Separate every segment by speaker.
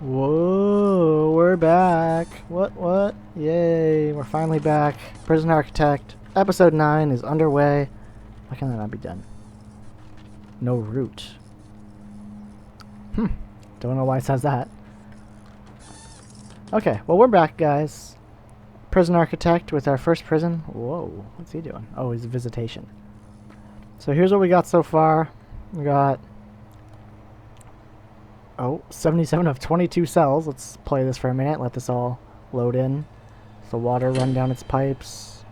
Speaker 1: Whoa, we're back. What? Yay, we're finally back. Prison Architect, episode 9 is underway. Why can that not be done? No route. Don't know why it says that. Okay, well we're back, guys. Prison Architect with our first prison. Whoa, what's he doing? Oh, he's a visitation. So here's what we got so far. We got 77 of 22 cells. Let's play this for a minute. Let this all load in. The water run down its pipes.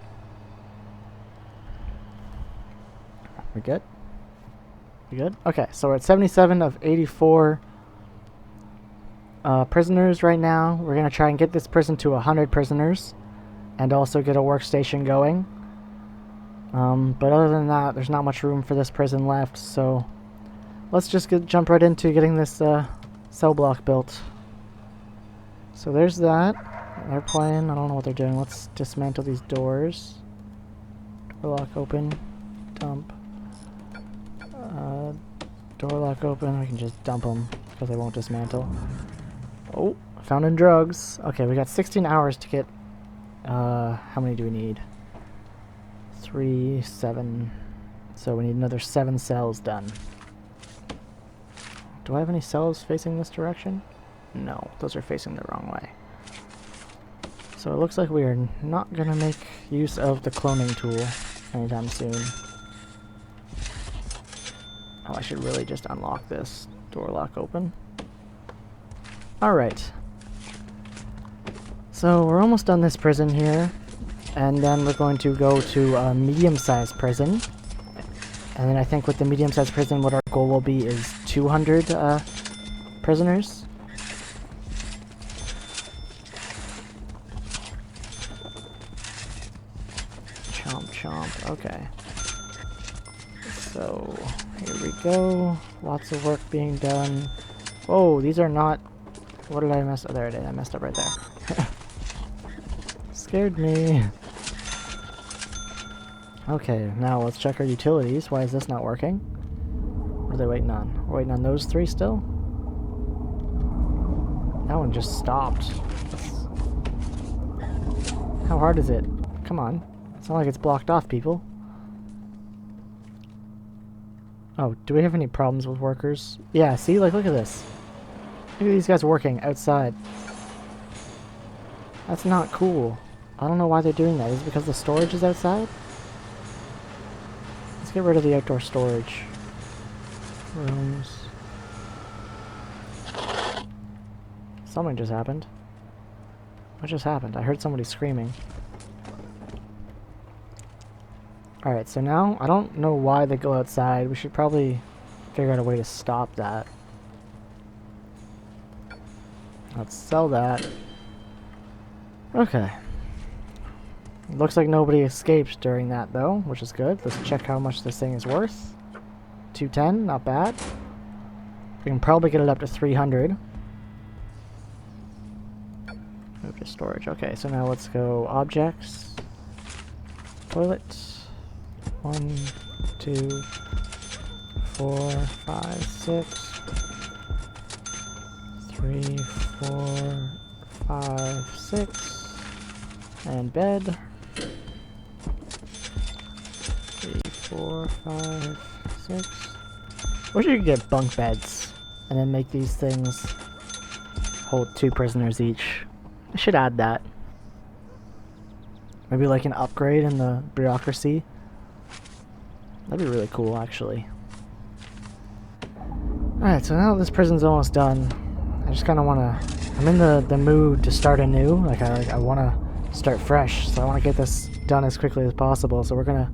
Speaker 1: We good? We good? Okay, so we're at 77 of 84 prisoners right now. We're going to try and get this prison to 100 prisoners. And also get a workstation going. But other than that, there's not much room for this prison left, so let's just jump right into getting this cell block built. So there's that. They're playing. I don't know what they're doing. Let's dismantle these doors. Door lock open. Dump. Door lock open. We can just dump them because they won't dismantle. Oh, found in drugs. Okay, we got 16 hours to get. How many do we need? 3, 7. So we need another 7 cells done. Do I have any cells facing this direction? No, those are facing the wrong way. So it looks like we are not going to make use of the cloning tool anytime soon. Oh, I should really just unlock this. Door lock open. Alright. So we're almost done this prison here. And then we're going to go to a medium-sized prison. And then I think with the medium-sized prison, what our goal will be is 200 prisoners. Chomp, chomp. Okay. So, here we go. Lots of work being done. Oh, these are not... What did I mess up? Oh, there it is. I messed up right there. Scared me. Okay, now let's check our utilities. Why is this not working? What are they waiting on? We're waiting on those 3 still? That one just stopped. How hard is it? Come on. It's not like it's blocked off, people. Oh, do we have any problems with workers? Yeah, see? Like, look at this. Look at these guys working outside. That's not cool. I don't know why they're doing that. Is it because the storage is outside? Let's get rid of the outdoor storage. Rooms. Something just happened. What just happened? I heard somebody screaming. Alright, so now, I don't know why they go outside. We should probably figure out a way to stop that. Let's sell that. Okay. Looks like nobody escaped during that, though, which is good. Let's check how much this thing is worth. 210, not bad. We can probably get it up to 300. Move to storage. Okay, so now let's go objects. Toilet. 1, 2, 4, 5, 6. 3, 4, 5, 6. And bed. 3, 4, 5, 6. Wish you could get bunk beds and then make these things hold 2 prisoners each. I should add that. Maybe like an upgrade in the bureaucracy. That'd be really cool, actually. Alright, so now this prison's almost done. I just kind of want to... I'm in the mood to start anew. Like, I want to start fresh, so I want to get this done as quickly as possible. So we're going to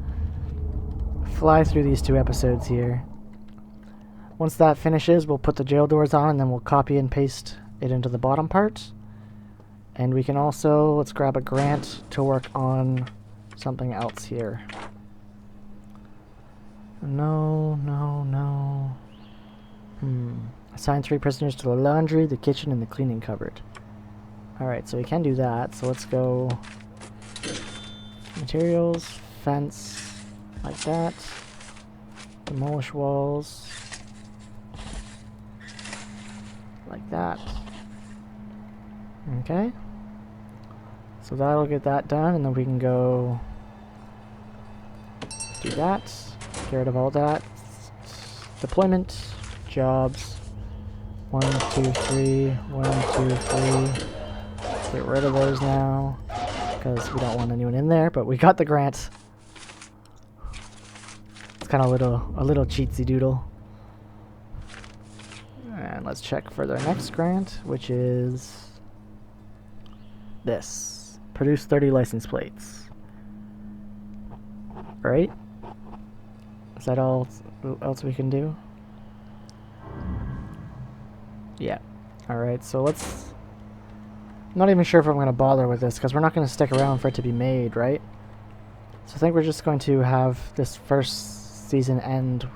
Speaker 1: fly through these 2 episodes here. Once that finishes, we'll put the jail doors on, and then we'll copy and paste it into the bottom part. And we can also... Let's grab a grant to work on something else here. No. Assign 3 prisoners to the laundry, the kitchen, and the cleaning cupboard. Alright, so we can do that. So let's go... Materials, fence, like that. Demolish walls. Like that. Okay. So that'll get that done, and then we can go do that. Get rid of all that. Deployment. Jobs. 1, 2, 3. 1, 2, 3. Get rid of those now, because we don't want anyone in there, but we got the grant. It's kind of a little cheatsy doodle. And let's check for their next grant, which is this. Produce 30 license plates. Right? Is that all else we can do? Yeah. Alright, so let's... I'm not even sure if I'm going to bother with this, because we're not going to stick around for it to be made, right? So I think we're just going to have this first season end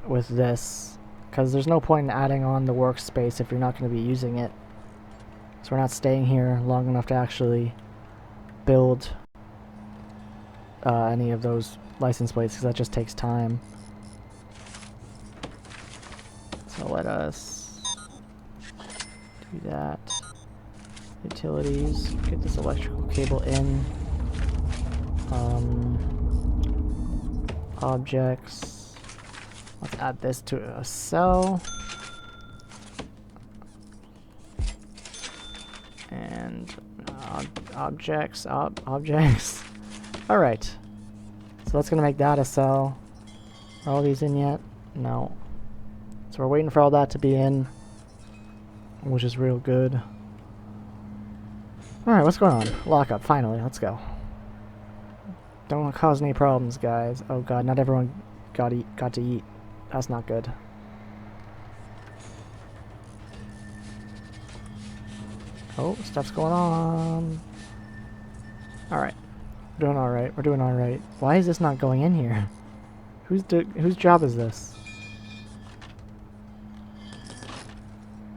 Speaker 1: with this, because there's no point in adding on the workspace if you're not going to be using it. So we're not staying here long enough to actually build any of those license plates, because that just takes time. So let us do that. Utilities, get this electrical cable in. Objects. Let's add this to a cell. And objects. Alright. So that's gonna make that a cell. Are all these in yet? No. So we're waiting for all that to be in, which is real good. Alright, what's going on? Lockup, finally, let's go. Don't cause any problems, guys. Oh god, not everyone got to eat. That's not good. Oh, stuff's going on. Alright. We're doing alright. We're doing alright. Why is this not going in here? Whose job is this?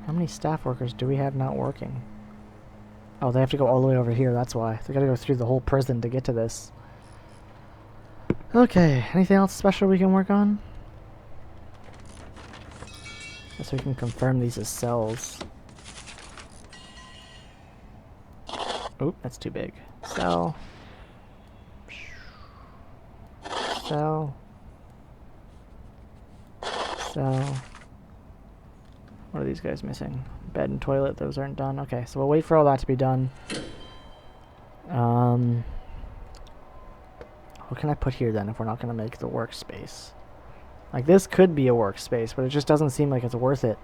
Speaker 1: How many staff workers do we have not working? Oh, they have to go all the way over here, that's why. They gotta go through the whole prison to get to this. Okay, anything else special we can work on? Guess we can confirm these as cells. Oop, that's too big. Cell. Cell. Cell. What are these guys missing? Bed and toilet, those aren't done. Okay, so we'll wait for all that to be done. What can I put here then if we're not going to make the workspace? Like, this could be a workspace, but it just doesn't seem like it's worth it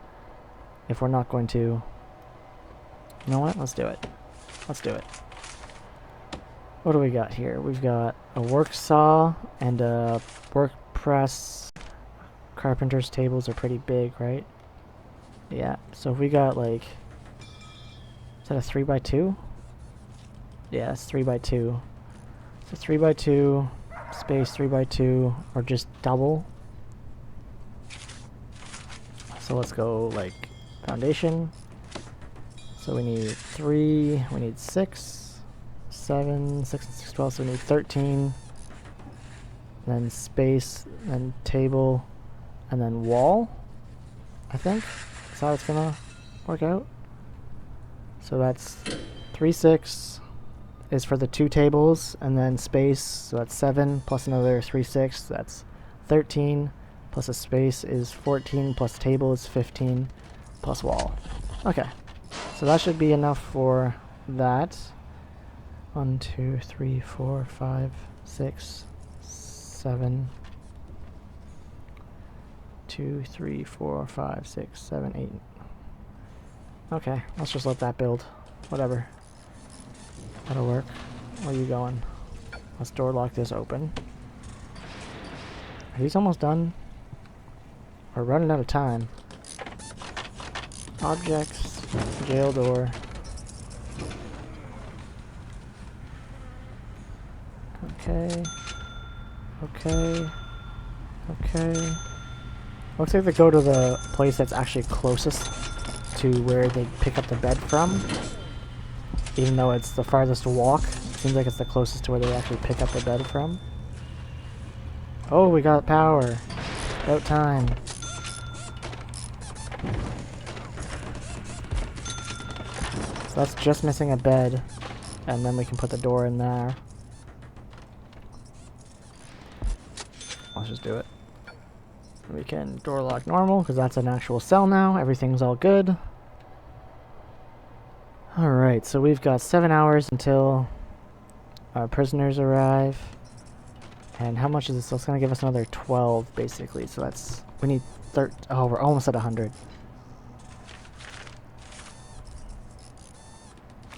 Speaker 1: if we're not going to... You know what? Let's do it. Let's do it. What do we got here? We've got a work saw and a work press. Carpenter's tables are pretty big, right? Yeah, so if we got like... Is that a 3x2? Yeah, it's 3x2. So 3x2, space 3x2, or just double. So let's go like foundation. So we need 3, we need 6, 7, 6 and 6, 12, so we need 13. Then space, then table, and then wall, I think. That's how it's gonna work out. So that's 3, 6 is for the 2 tables, and then space, so that's 7 plus another 3, 6, that's 13, plus a space is 14, plus table is 15, plus wall. Okay, so that should be enough for that. 1, 2, 3, 4, 5, 6, 7. 2, 3, 4, 5, 6, 7, 8. Okay, let's just let that build. Whatever. That'll work. Where are you going? Let's door lock this open. Are these almost done? We're running out of time. Objects. Jail door. Okay. Okay. Okay. Looks like they go to the place that's actually closest to where they pick up the bed from. Even though it's the farthest walk, it seems like it's the closest to where they actually pick up the bed from. Oh, we got power. About time. So that's just missing a bed, and then we can put the door in there. Let's just do it. We can door lock normal, because that's an actual cell now. Everything's all good. Alright, so we've got 7 hours until our prisoners arrive. And how much is this? So it's going to give us another 12, basically. So that's... We need 13... Oh, we're almost at 100.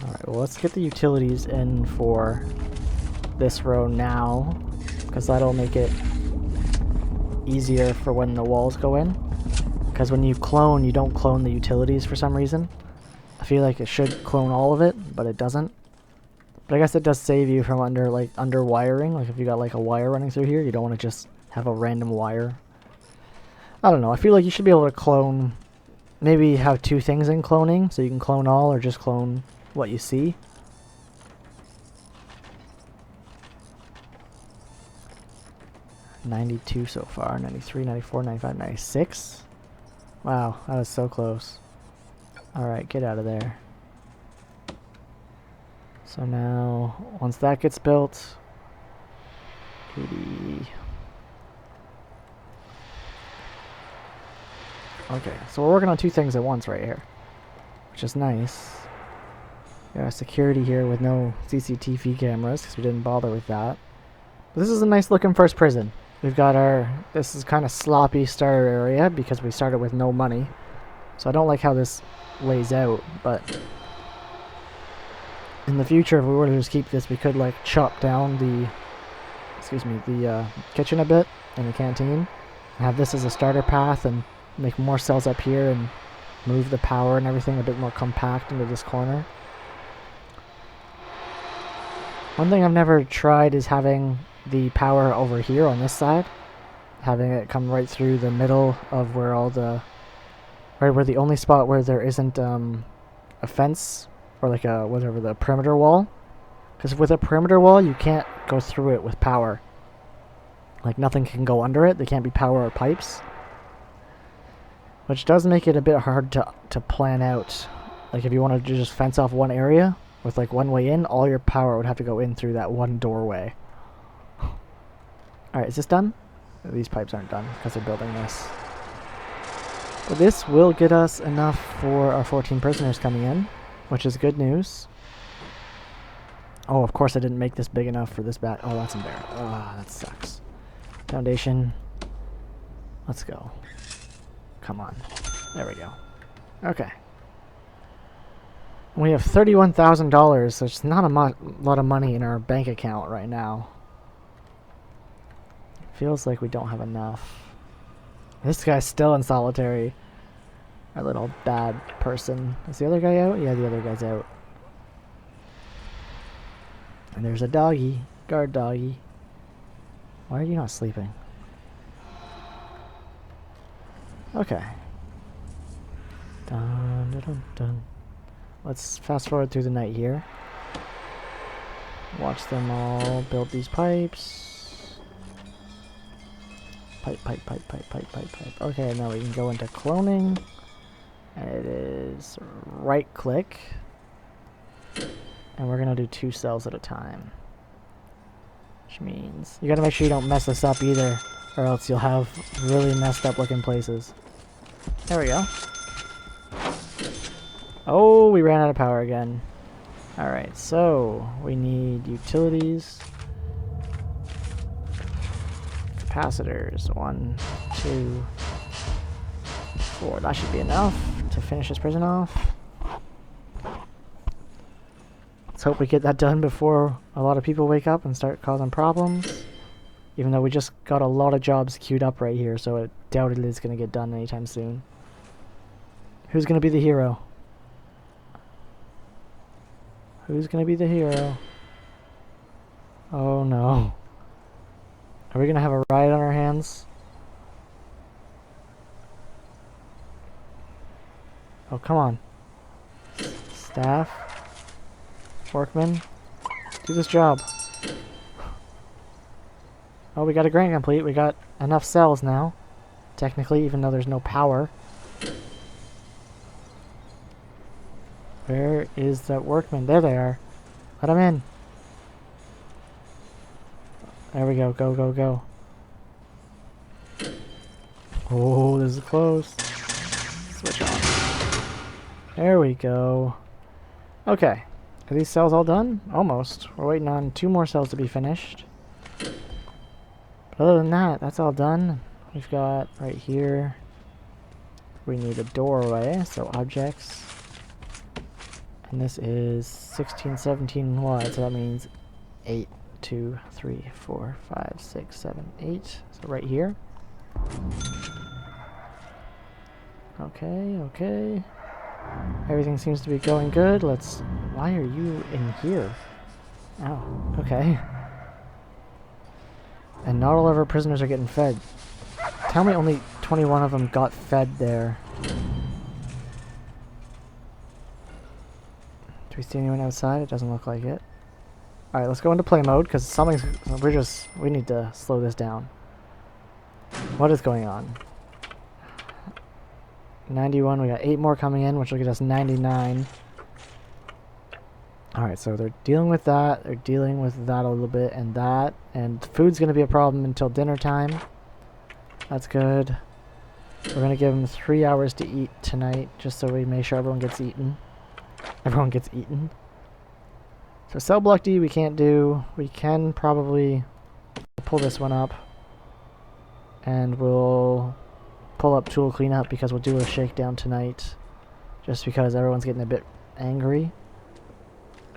Speaker 1: Alright, well, let's get the utilities in for this row now, because that'll make it easier for when the walls go in. Because when you clone, you don't clone the utilities for some reason. I feel like it should clone all of it, but it doesn't. But I guess it does save you from under wiring. Like if you got like a wire running through here, you don't want to just have a random wire. I don't know. I feel like you should be able to clone, maybe have 2 things in cloning, so you can clone all or just clone what you see. $92 so far, 93, 94, 95, 96. Wow, that was so close. Alright, get out of there. So now, once that gets built, 80. Okay, so we're working on 2 things at once right here, which is nice. Yeah, security here with no CCTV cameras, because we didn't bother with that. But this is a nice looking first prison. We've got our, this is kind of sloppy starter area, because we started with no money. So I don't like how this lays out, but in the future, if we were to just keep this, we could like chop down the, the kitchen a bit in the canteen, and have this as a starter path, and make more cells up here, and move the power and everything a bit more compact into this corner. One thing I've never tried is having the power over here on this side, having it come right through the middle of where all the, right where the only spot where there isn't a fence, or like a, whatever, the perimeter wall. Because with a perimeter wall, you can't go through it with power. Like nothing can go under it, there can't be power or pipes. Which does make it a bit hard to plan out. Like if you wanted to just fence off one area, with like one way in, all your power would have to go in through that one doorway. Alright, is this done? These pipes aren't done, because they're building this. But this will get us enough for our 14 prisoners coming in, which is good news. Oh, of course I didn't make this big enough for this bat. Oh, that's embarrassing. Ah, that sucks. Foundation. Let's go. Come on. There we go. Okay. We have $31,000, so it's not a lot of money in our bank account right now. Feels like we don't have enough. This guy's still in solitary. Our little bad person. Is the other guy out? Yeah, the other guy's out. And there's a doggy. Guard doggy. Why are you not sleeping? Okay. Dun, dun, dun, dun. Let's fast forward through the night here. Watch them all build these pipes. Pipe, pipe, pipe, pipe, pipe, pipe, pipe. Okay, now we can go into cloning. And it is right click. And we're gonna do 2 cells at a time. Which means you gotta make sure you don't mess this up either, or else you'll have really messed up looking places. There we go. Oh, we ran out of power again. Alright, so we need utilities. Capacitors. 1, 2, 4. That should be enough to finish this prison off. Let's hope we get that done before a lot of people wake up and start causing problems. Even though we just got a lot of jobs queued up right here, so I doubt it is going to get done anytime soon. Who's going to be the hero? Who's going to be the hero? Oh no. Are we going to have a riot on our hands? Oh, come on. Staff. Workmen. Do this job. Oh, we got a grant complete. We got enough cells now. Technically, even though there's no power. Where is that workman? There they are. Let him in. There we go. Go, go, go. Oh, this is close. Switch on. There we go. Okay. Are these cells all done? Almost. We're waiting on 2 more cells to be finished. But other than that, that's all done. We've got right here. We need a doorway, so objects. And this is 16, 17 wide, so that means 8, 2, 3, 4, 5, 6, 7, 8. So right here. Okay, okay. Everything seems to be going good. Let's... Why are you in here? Oh, okay. And not all of our prisoners are getting fed. Tell me only 21 of them got fed there. Do we see anyone outside? It doesn't look like it. Alright, let's go into play mode, because something's... We need to slow this down. What is going on? 91, we got 8 more coming in, which will get us 99. Alright, so they're dealing with that, they're dealing with that a little bit, and that, and food's going to be a problem until dinner time. That's good. We're going to give them 3 hours to eat tonight, just so we make sure everyone gets eaten. Everyone gets eaten. So cell block D we can't do. We can probably pull this one up. And we'll pull up tool cleanup because we'll do a shakedown tonight. Just because everyone's getting a bit angry.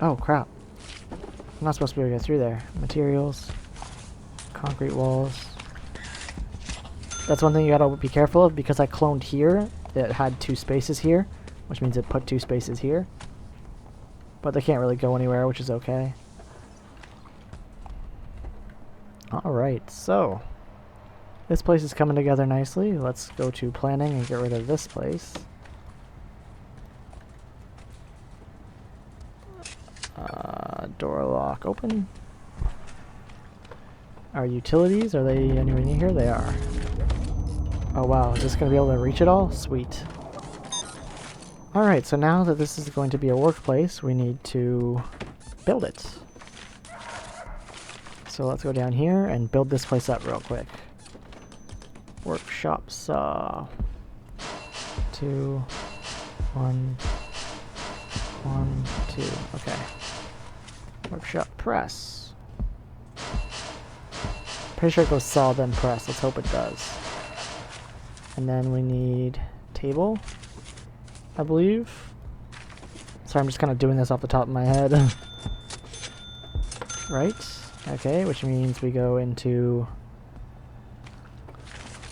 Speaker 1: Oh crap. I'm not supposed to be able to get through there. Materials. Concrete walls. That's one thing you gotta be careful of, because I cloned here. It had 2 spaces here, which means it put 2 spaces here. But they can't really go anywhere, which is okay. Alright, so this place is coming together nicely. Let's go to planning and get rid of this place. Door lock open. Our utilities, are they anywhere near here? They are. Oh wow, is this going to be able to reach it all? Sweet. Alright, so now that this is going to be a workplace, we need to build it. So let's go down here and build this place up real quick. Workshop saw. 2, 1, 1, 2. Okay. Workshop press. Pretty sure it goes saw then press. Let's hope it does. And then we need table, I believe. Sorry, I'm just kind of doing this off the top of my head. Right. Okay, which means we go into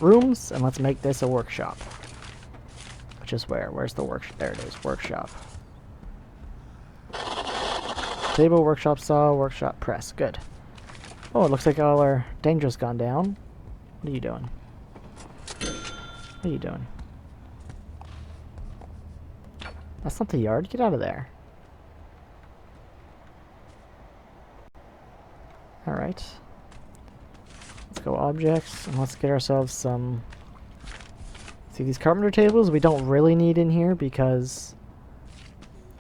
Speaker 1: rooms, and let's make this a workshop. Which is where? Where's the workshop? There it is, workshop. Table, workshop saw, workshop press. Good. Oh, it looks like all our danger's gone down. What are you doing? What are you doing? That's not the yard. Get out of there. Alright. Let's go objects, and let's get ourselves some... See, these carpenter tables we don't really need in here because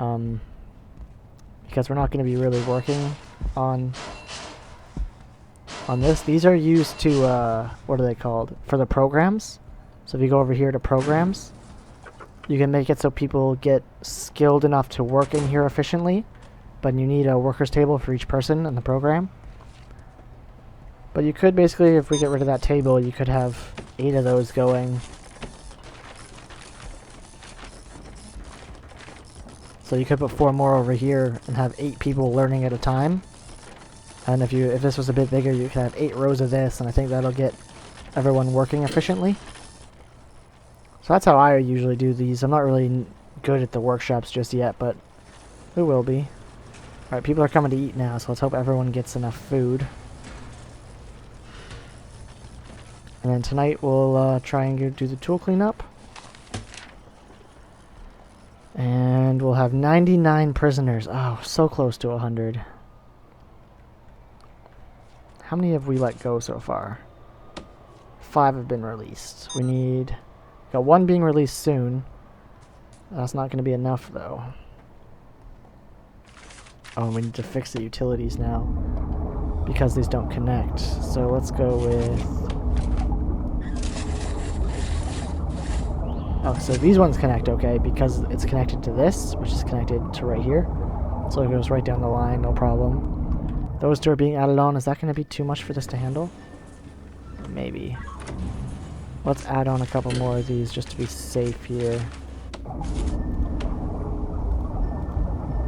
Speaker 1: we're not going to be really working on this. These are used to, what are they called? For the programs. So if you go over here to programs, you can make it so people get skilled enough to work in here efficiently, but you need a workers table for each person in the program. But you could basically, if we get rid of that table, you could have 8 of those going. So you could put 4 more over here and have 8 people learning at a time. And if this was a bit bigger, you could have 8 rows of this, and I think that'll get everyone working efficiently. So that's how I usually do these. I'm not really good at the workshops just yet, but we will be. Alright, people are coming to eat now, so let's hope everyone gets enough food. And then tonight we'll try and do the tool cleanup. And we'll have 99 prisoners. Oh, so close to 100. How many have we let go so far? 5 have been released. We got 1 being released soon. That's not going to be enough, though. Oh, and we need to fix the utilities now because these don't connect. So let's go with... Oh, so these ones connect okay because it's connected to this, which is connected to right here. So it goes right down the line, no problem. Those two are being added on. Is that going to be too much for this to handle? Maybe. Let's add on a couple more of these just to be safe here.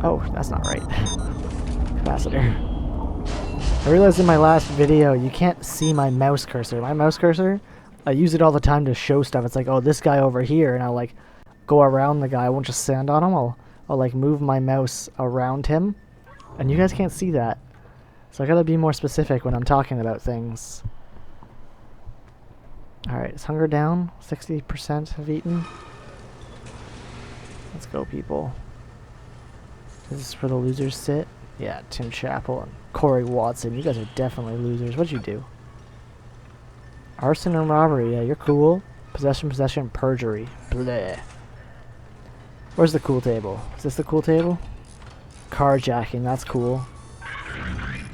Speaker 1: Oh, that's not right. Capacitor. I realized in my last video you can't see my mouse cursor. My mouse cursor, I use it all the time to show stuff. It's like, oh, this guy over here, and I'll like go around the guy. I won't just stand on him. I'll like move my mouse around him, and you guys can't see that. So I gotta be more specific when I'm talking about things. Alright, is hunger down? 60% have eaten. Let's go, people. Is this where the losers sit? Yeah, Tim Chappell and Corey Watson. You guys are definitely losers. What'd you do? Arson and robbery. Yeah, you're cool. Possession, perjury. Bleh. Where's the cool table? Is this the cool table? Carjacking. That's cool.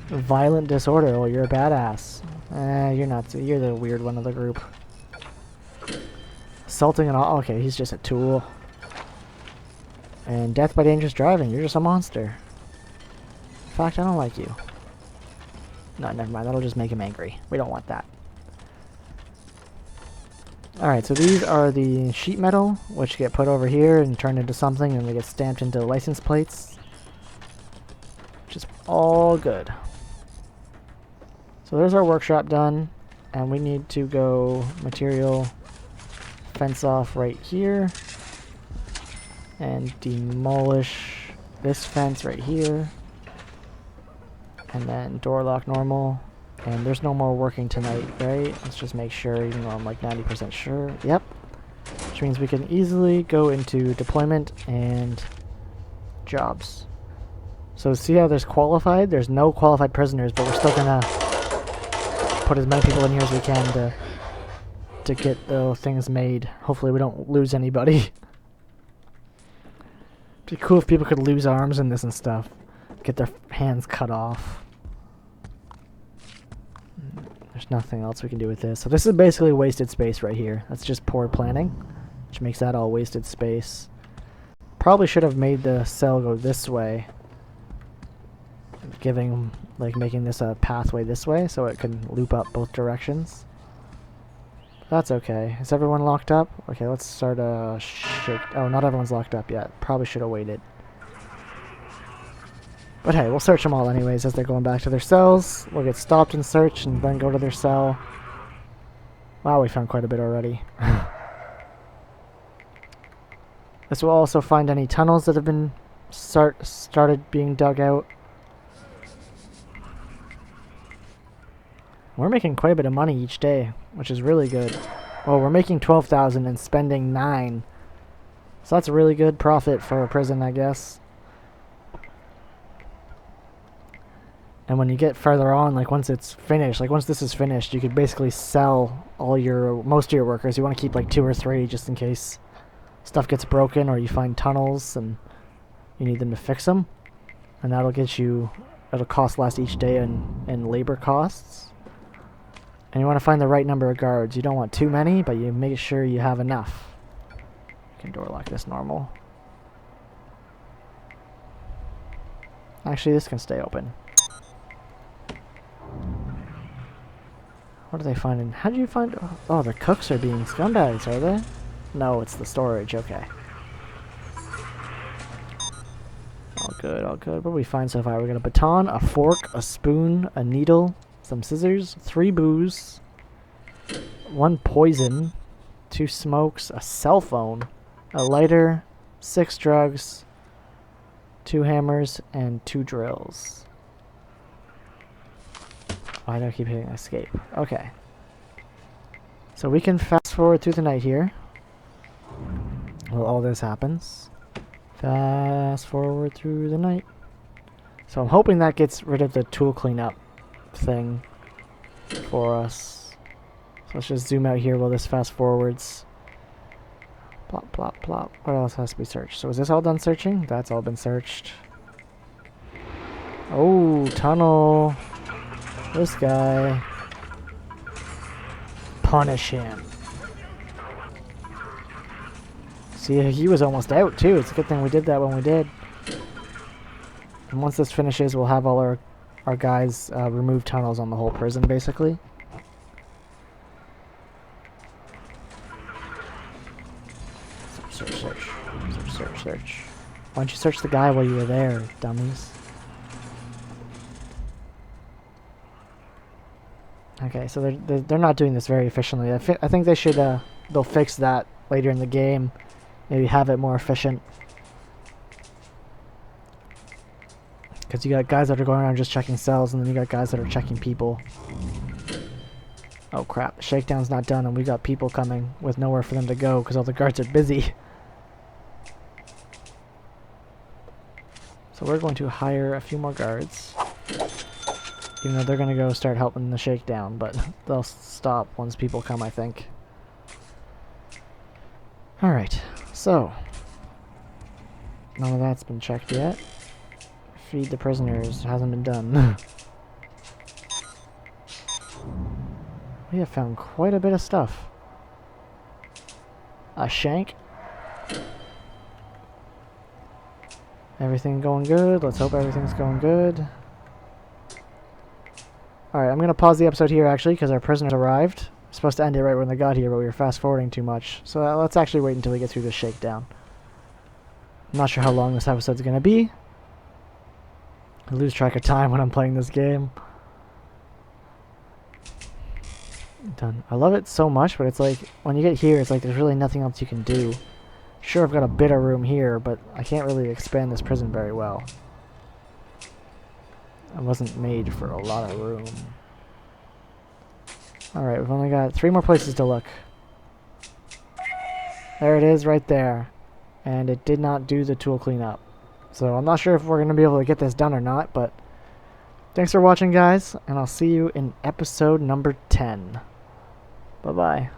Speaker 1: Violent disorder. Oh, you're a badass. You're not. You're the weird one of the group. Assaulting and all. Okay, he's just a tool. And death by dangerous driving. You're just a monster. In fact, I don't like you. No, never mind. That'll just make him angry. We don't want that. Alright, so these are the sheet metal, which get put over here and turned into something, and they get stamped into license plates. Which is all good. So there's our workshop done, and we need to go material fence off right here. And demolish this fence right here. And then door lock normal. And there's no more working tonight, right? Let's just make sure, even though I'm like 90% sure. Yep. Which means we can easily go into deployment and jobs. So see how there's qualified? There's no qualified prisoners, but we're still gonna put as many people in here as we can to get the things made. Hopefully we don't lose anybody. It'd be cool if people could lose arms in this and stuff. Get their hands cut off. There's nothing else we can do with this. So this is basically wasted space right here. That's just poor planning, which makes that all wasted space. Probably should have made the cell go this way. Making this a pathway this way so it can loop up both directions. That's okay. Is everyone locked up? Okay, let's start a shake. Oh, not everyone's locked up yet. Probably should have waited. But hey, we'll search them all anyways as they're going back to their cells. We'll get stopped and search and then go to their cell. Wow, we found quite a bit already. This will also find any tunnels that have been started being dug out. We're making quite a bit of money each day, which is really good. Well, we're making 12,000 and spending 9. So that's a really good profit for a prison, I guess. And when you get further on, like once it's finished, like once this is finished, you could basically sell most of your workers. You want to keep like 2 or 3 just in case stuff gets broken or you find tunnels and you need them to fix them. And that'll get you, it'll cost less each day in labor costs. And you want to find the right number of guards. You don't want too many, but you make sure you have enough. You can door lock this normal. Actually, this can stay open. What are they finding? How do you find... Oh, the cooks are being scumbags, are they? No, it's the storage. Okay. All good, all good. What do we find so far? We got a baton, a fork, a spoon, a needle, some scissors, 3 booze, 1 poison, 2 smokes, a cell phone, a lighter, 6 drugs, 2 hammers, and 2 drills. Why do I keep hitting escape? Okay. So we can fast forward through the night here. While all this happens. Fast forward through the night. So I'm hoping that gets rid of the tool cleanup thing for us. So let's just zoom out here while this fast forwards. Plop, plop, plop. What else has to be searched? So is this all done searching? That's all been searched. Oh, tunnel. This guy. Punish him. See, he was almost out too. It's a good thing we did that when we did. And once this finishes, we'll have all our guys remove tunnels on the whole prison, basically. Search, search. Search, search, search. Why don't you search the guy while you were there, dummies? Okay, so they're not doing this very efficiently. I think they should they'll fix that later in the game. Maybe have it more efficient. Because you got guys that are going around just checking cells, and then you got guys that are checking people. Oh crap, the shakedown's not done, and we got people coming with nowhere for them to go because all the guards are busy. So we're going to hire a few more guards. Even though they're going to go start helping the shakedown, but they'll stop once people come, I think. Alright, so. None of that's been checked yet. Feed the prisoners hasn't been done. We have found quite a bit of stuff. A shank. Everything going good. Let's hope everything's going good. Alright, I'm going to pause the episode here actually because our prisoners arrived. We're supposed to end it right when they got here, but we were fast forwarding too much. So let's actually wait until we get through this shakedown. I'm not sure how long this episode's going to be. I lose track of time when I'm playing this game. Done. I love it so much, but it's like, when you get here, it's like there's really nothing else you can do. Sure, I've got a bit of room here, but I can't really expand this prison very well. I wasn't made for a lot of room. Alright, we've only got 3 more places to look. There it is, right there. And it did not do the tool cleanup. So I'm not sure if we're going to be able to get this done or not, but thanks for watching, guys, and I'll see you in episode number 10. Bye-bye.